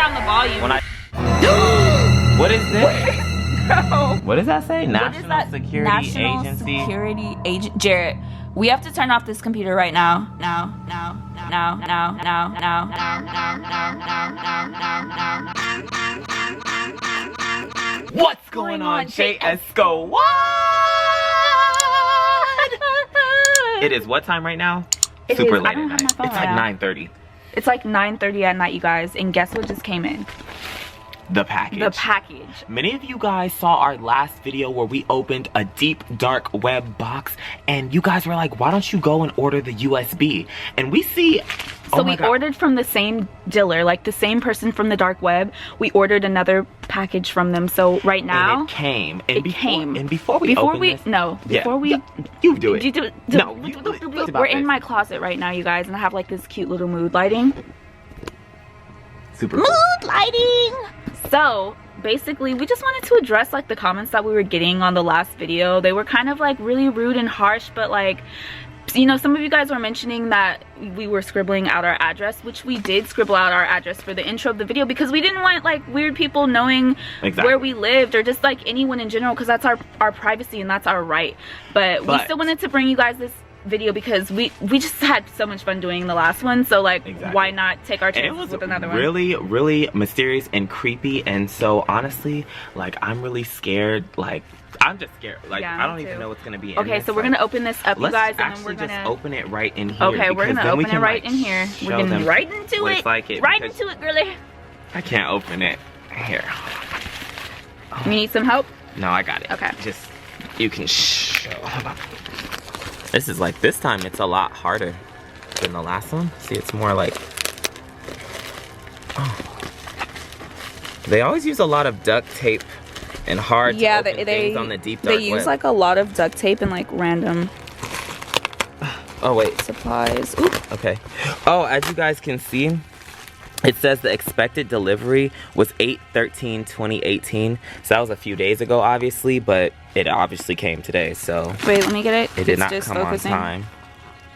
down the volume. When I what is this? No. What does that say? National Security Agent. Jarrett, we have to turn off this computer right now. Now. What's going on, JSCO? What? It is what time right now? Super late at night. It's like 9:30. It's like 9:30 at night, you guys. And guess what just came in? The package. The package. Many of you guys saw our last video where we opened a deep dark web box, and you guys were like, why don't you go and order the USB? And we see, so we ordered from the same dealer, like the same person from the dark web. We ordered anher package from them. So right now and it came. And before we you do it. You do it. No, we're in my closet right now, you guys, and I have like this cute little mood lighting. Super cool. Mood lighting. So basically we just wanted to address like the comments that we were getting on the last video. They were kind of like really rude and harsh, but like, you know, some of you guys were mentioning that we were scribbling out our address, which we did scribble out our address for the intro of the video because we didn't want like weird people knowing where we lived, or just like anyone in general, because that's our privacy and that's our right. But we still wanted to bring you guys this video because we just had so much fun doing the last one, so like why not take our chances with another one. Really mysterious and creepy, and so honestly, like, I'm really scared. Like, I'm just scared. Like, yeah, I don't even know what's gonna be in okay, this. so we're gonna open this up, you guys, and then we're gonna just open it right in here. Okay, we're gonna open it right in here. We're getting right into it. Right into it, girly. I can't open it. Here. You need some help? No, I got it. Okay. Just, you can show. This is like, this time it's a lot harder than the last one. See, it's more like, they always use a lot of duct tape and hard to open things on the deep dark web. They use like a lot of duct tape and like random wait, supplies. Ooh. Okay. Oh, as you guys can see, it says the expected delivery was 8/13/2018. So that was a few days ago, obviously, but it obviously came today. So wait, let me get it. It did not come on time.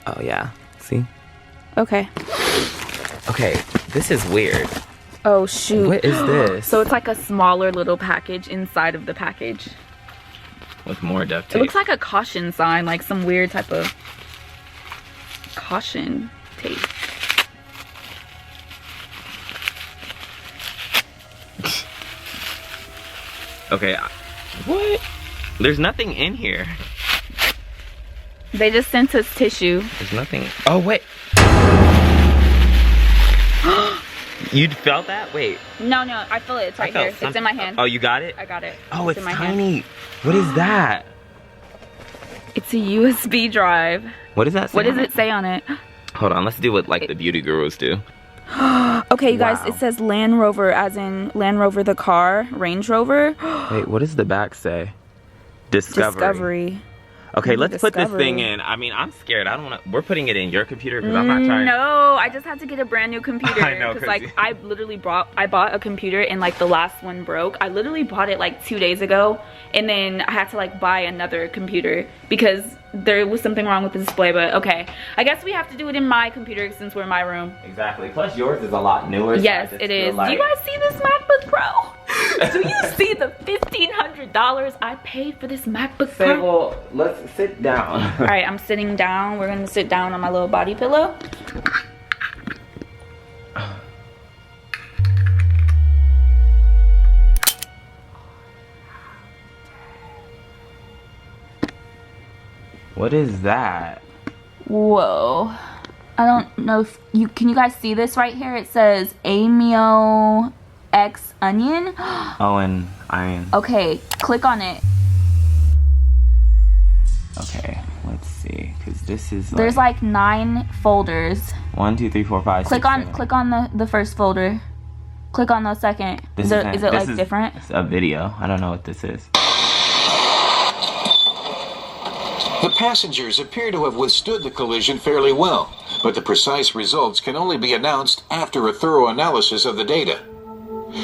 Oh yeah, see? Okay. Okay, this is weird. Oh shoot. What is this? So it's like a smaller little package inside of the package. With more duct tape. It looks like a caution sign, like some weird type of caution tape. Okay, what? There's nothing in here. They just sent us tissue. There's nothing. Oh, wait. You felt that? Wait. No, I feel it. It's right here. It's in my hand. Oh, you got it? I got it. Oh, it's tiny. What is that? It's a USB drive. What does that say? What does it say on it? Hold on, let's do what like the beauty gurus do. Okay, you guys, it says Land Rover, as in Land Rover the car, Range Rover. Wait, what does the back say? Discovery. Okay, let's put this thing in. I mean, I'm scared. I don't want to. We're putting it in your computer because I'm not trying. No, I just had to get a brand new computer. I know, because like I literally bought a computer and like the last one broke. I literally bought it like 2 days ago, and then I had to like buy another computer because there was something wrong with the display. But okay, I guess we have to do it in my computer since we're in my room. Exactly. Plus yours is a lot newer. Yes, it is. Do you guys see this MacBook Pro? Do you see the $1,500 I paid for this MacBook Pro? Sable, let's sit down. All right, I'm sitting down. We're gonna sit down on my little body pillow. What is that? Whoa. I don't know if can you guys see this right here? It says Amio X onion. Oh, and iron. Okay, click on it. Okay, let's see, because this is there's like 9 folders. 1, 2, 3, 4, 5. Click 6, on 7. click on the first folder. Click on the second. Is it like different? It's a video. I don't know what this is. The passengers appear to have withstood the collision fairly well, but the precise results can only be announced after a thorough analysis of the data.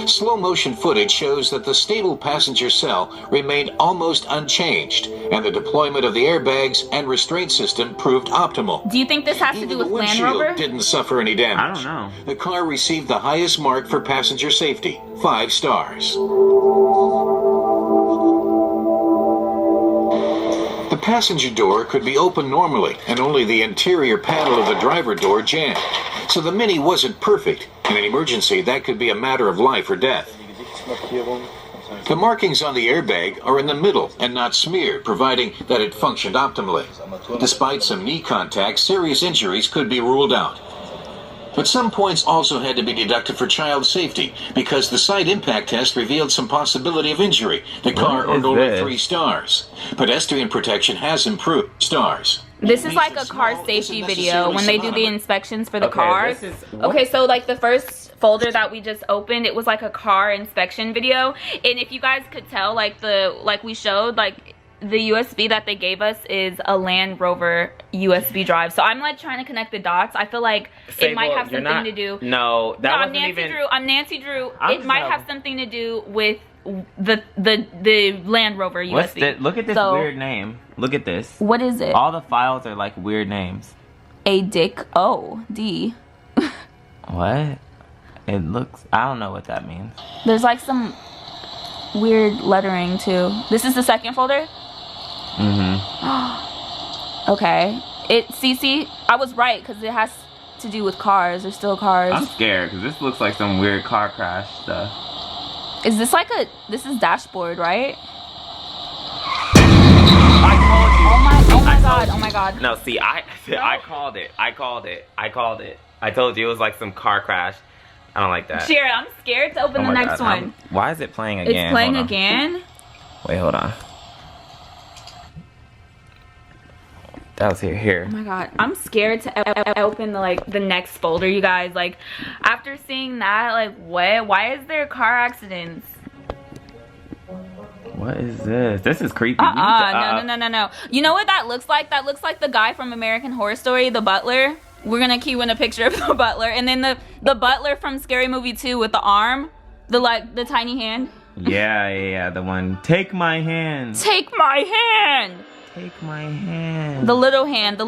Slow motion footage shows that the Sable passenger cell remained almost unchanged, and the deployment of the airbags and restraint system proved optimal. Do you think this has to Even do the with Land windshield Rover? didn't suffer any damage. I don't know. The car received the highest mark for passenger safety, 5 stars. The passenger door could be opened normally, and only the interior panel of the driver door jammed. So the Mini wasn't perfect. In an emergency, that could be a matter of life or death. The markings on the airbag are in the middle and not smeared, providing that it functioned optimally. Despite some knee contact, serious injuries could be ruled out. But some points also had to be deducted for child safety because the side impact test revealed some possibility of injury. The car earned only 3 stars. Pedestrian protection has improved. Stars. This is like a car safety video when they do the inspections for the cars. Okay, so like the first folder that we just opened, it was like a car inspection video. And if you guys could tell, like we showed, like the USB that they gave us is a Land Rover USB drive. So I'm like trying to connect the dots. I feel like it might have something to do. No, that wasn't Nancy even. Drew. I'm Nancy Drew. It might have something to do with the Land Rover USB. What's that? Look at this weird name. Look at this. What is it? All the files are like weird names. A Dick O D. What? It looks. I don't know what that means. There's like some weird lettering too. This is the second folder. Okay. See, I was right because it has to do with cars. There's still cars. I'm scared because this looks like some weird car crash stuff. Is this like this is dashboard, right? I told you. Oh my god. No, see, I called it. I told you it was like some car crash. I don't like that. Jarrett, I'm scared to open the next one. Why is it playing again? It's playing again? Wait, hold on. That was here. Oh my god, I'm scared to open the next folder, you guys. Like, after seeing that, like, what? Why is there car accidents? What is this? This is creepy. No. You know what that looks like? That looks like the guy from American Horror Story, the butler. We're gonna cue in a picture of the butler, and then the butler from Scary Movie 2 with the arm, the tiny hand. Yeah, the one. Take my hand. Take my hand. Take my hand. The little hand.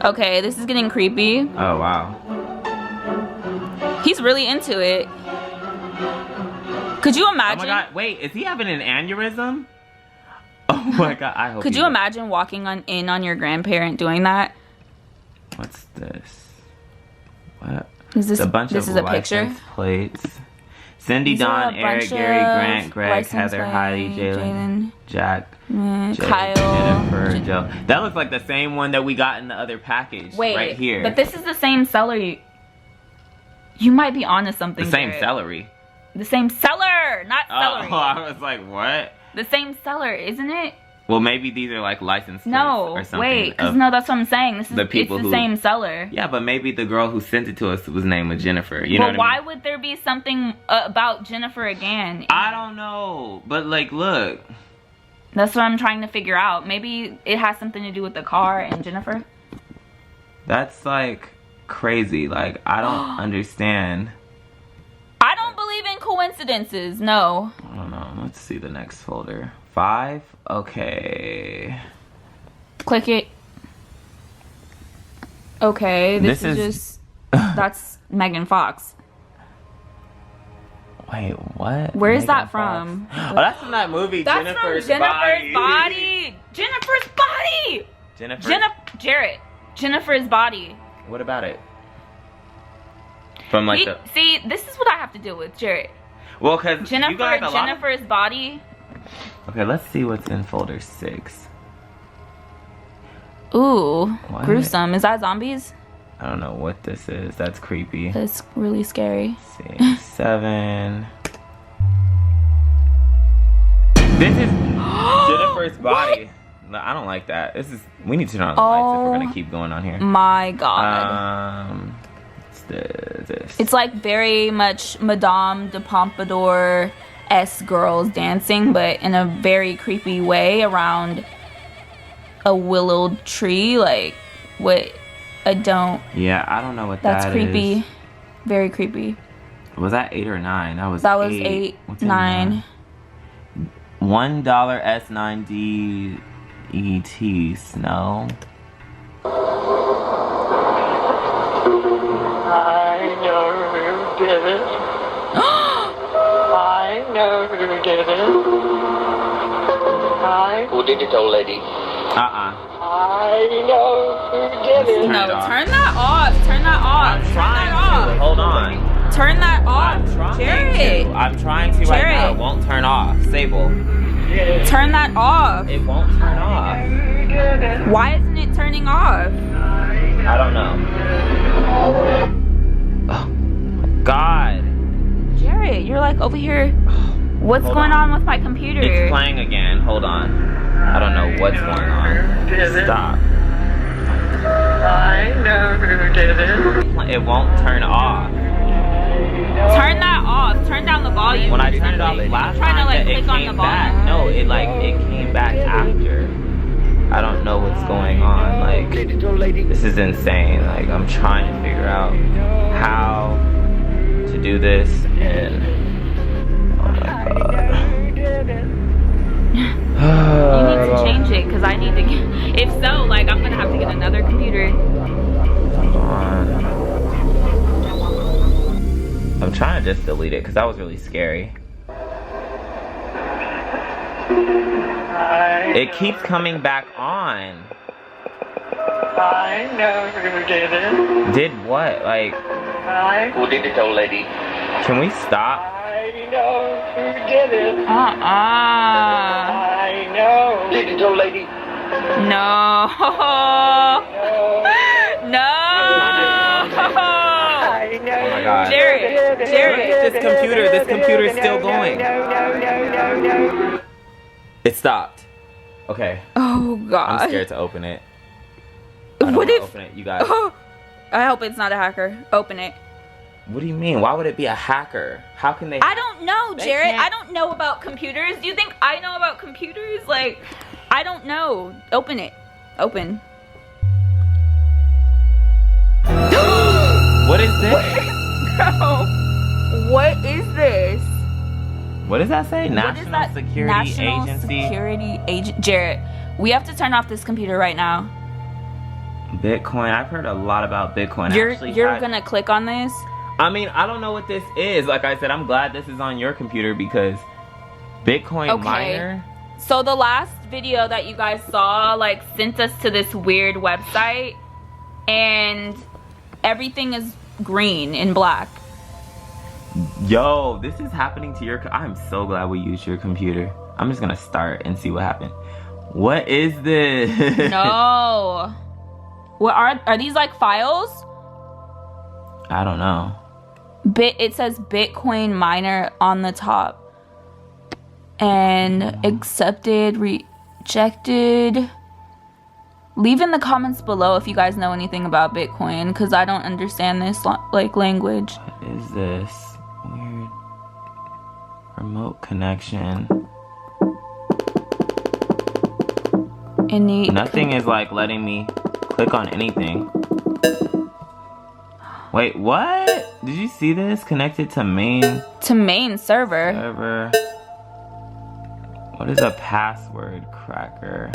Okay, this is getting creepy. Oh, wow. He's really into it. Could you imagine? Oh my god, wait, is he having an aneurysm? Oh my god, I hope. Could you imagine walking in on your grandparent doing that? What's this? What? Is this a bunch this of is a picture? license plates. Cindy, Dawn, Eric, Gary, Grant, Greg, Heather, Heidi, Jalen, Jack, Jay, Kyle, Jennifer, Joe. That looks like the same one that we got in the other package. Wait, right here. but this is the same seller. You might be onto something. The same Jarrett. celery. The same seller, not celery. Oh, I was like, what? The same seller, isn't it? Well, maybe these are like license plates or something. Wait, because no, that's what I'm saying. This is it's the same seller. Yeah, but maybe the girl who sent it to us was named Jennifer. You know what I mean? Why would there be something about Jennifer again? I don't know, but like, look. That's what I'm trying to figure out. Maybe it has something to do with the car and Jennifer. That's like crazy. Like, I don't understand. I don't believe in coincidences. No. I don't know. Let's see the next folder. 5. Okay. Click it. Okay, this is just that's Megan Fox. Wait, what? Where is that from? Oh, that's from that movie. That's Jennifer's from Jennifer's Body. Jennifer's Body. Jarrett. Jennifer's Body. What about it? From like See, this is what I have to deal with, Jarrett. Well, cause Jennifer's Body. Okay, let's see what's in folder 6. Ooh, what? Gruesome. Is that zombies? I don't know what this is. That's creepy. That's really scary. 6, 7. This is Jennifer's Body. No, I don't like that. We need to turn on the lights if we're gonna keep going on here. My god. This. It's like very much Madame de Pompadour-esque girls dancing, but in a very creepy way around a willowed tree. Like, what? I don't. Yeah, I don't know what that is. That's creepy. Very creepy. Was that 8 or 9? That was 8, What's in 9. $1 S9DET snow. I know who did it. I know who did it. Who did it, old lady? Uh-uh. I know who did it. Turn No, it off. turn that off. Turn that off. I'm Turn trying that off. to. Hold on. Turn that off. I'm trying Jarrett. to. I'm trying to right Jarrett. now. It won't turn off. Sable. Turn that off. It won't turn off. Why isn't it turning off? I don't know. Oh, God. Jarrett, you're like over here. What's Hold going on. on with my computer? It's playing again. Hold on. I don't know what's going on. Stop. I know who did it. It won't turn off. Turn that off. Turn down the volume. When I turned it off last trying to time, like it click on the came volume. back. No, it came back after. I don't know what's going on. Like, this is insane. Like, I'm trying to figure out how to do this, and oh my God. You need to change it because I need to get, if so, like I'm gonna have to get another computer. Hold on. I'm trying to just delete it because that was really scary. It keeps coming back on. I know who did it. Did what? Like, Who did it, old lady? can we stop? I know who did it. I know. Did it, old lady? No. No. I know. Oh my God. Jarrett. Look Jarrett. at this computer. This computer is still going. No. It stopped. Okay. Oh God. I'm scared to open it. I don't What wanna if? open it, you guys? I hope it's not a hacker. Open it. What do you mean? Why would it be a hacker? How can they? I don't know, They Jarrett. can't- I don't know about computers. Do you think I know about computers? Like, I don't know. Open it. Open. What is this? Girl, what is this? What does that say? What is National that? Security National Agency. Security Agent. Jarrett, we have to turn off this computer right now. Bitcoin. I've heard a lot about Bitcoin. You're gonna click on this. I mean, I don't know what this is. Like I said, I'm glad this is on your computer because Bitcoin Okay. miner. So the last video that you guys saw like sent us to this weird website and everything is green and black. Yo, this is happening to your. I'm so glad we used your computer. I'm just gonna start and see what happened. What is this? No. What are these like files? I don't know. It says Bitcoin miner on the top. And accepted, rejected. Leave in the comments below if you guys know anything about Bitcoin, because I don't understand this like language. What is this? Weird. Remote connection. Nothing is like letting me click on anything. Wait, what? Did you see this? Connected to main server. server. What is a password cracker?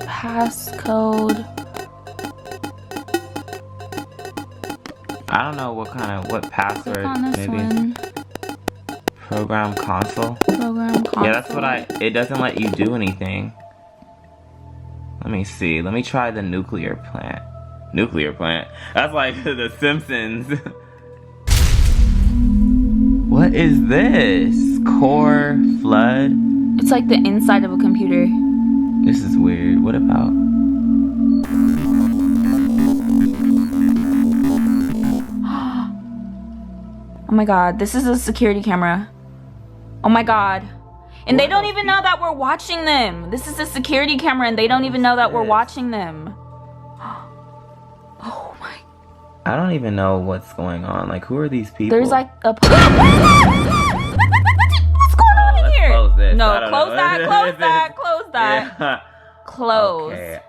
Passcode. I don't know what password. Click on this Maybe one. program console. Program console. Yeah, that's what it doesn't let you do anything. Let me see. Let me try the nuclear plant. Nuclear plant? That's like The Simpsons. What is this? Core flood? It's like the inside of a computer. This is weird. What about? Oh my god, this is a security camera. Oh my god. And they don't even know that we're watching them. This is a security camera and they don't even know that we're watching them. Oh my. I don't even know what's going on. Like, who are these people? There's like a... What's going on in here? Close this. I No, don't close know. that, close that, close that. Yeah. Close. Okay.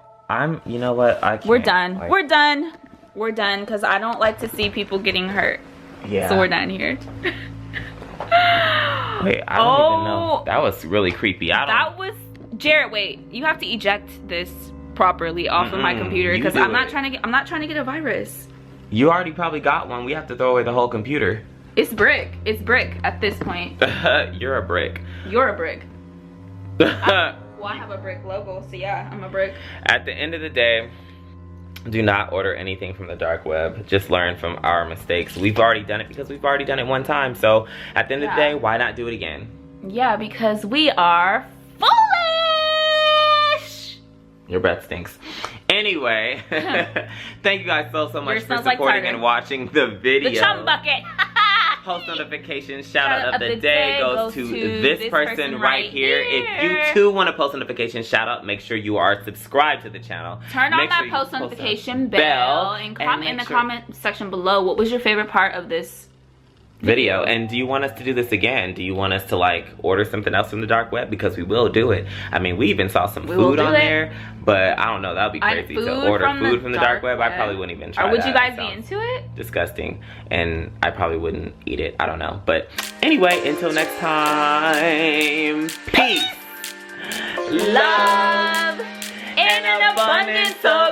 You know what? I can't. We're done. Like, We're done. we're done because I don't like to see people getting hurt. Yeah. So we're done here. Wait, I don't even know. That was really creepy. That was Jarrett. Wait, you have to eject this properly off of my computer because I'm not trying to get a virus. You already probably got one. We have to throw away the whole computer. It's brick. It's brick at this point. You're a brick. You're a brick. Well, I have a brick logo, so yeah, I'm a brick. At the end of the day, do not order anything from the dark web. Just learn from our mistakes. We've already done it because we've already done it one time. So at the end of the day, why not do it again? Yeah, because we are foolish. Your breath stinks. Anyway, thank you guys so much for supporting and watching the video. The chum bucket. Post notifications shout out of the day goes to this person right here. If you too want a post notification shout out, make sure you are subscribed to the channel. Turn on that post notification bell and comment in the comment section below what was your favorite part of this video. And do you want us to do this again? Do you want us to like order something else from the dark web? Because we will do it. I mean, we even saw some food on there, but I don't know, that would be crazy to order food from the dark web. I probably wouldn't even try that. Or would you guys be into it? Disgusting, and I probably wouldn't eat it. I don't know, but anyway, until next time, peace, love, and an abundance of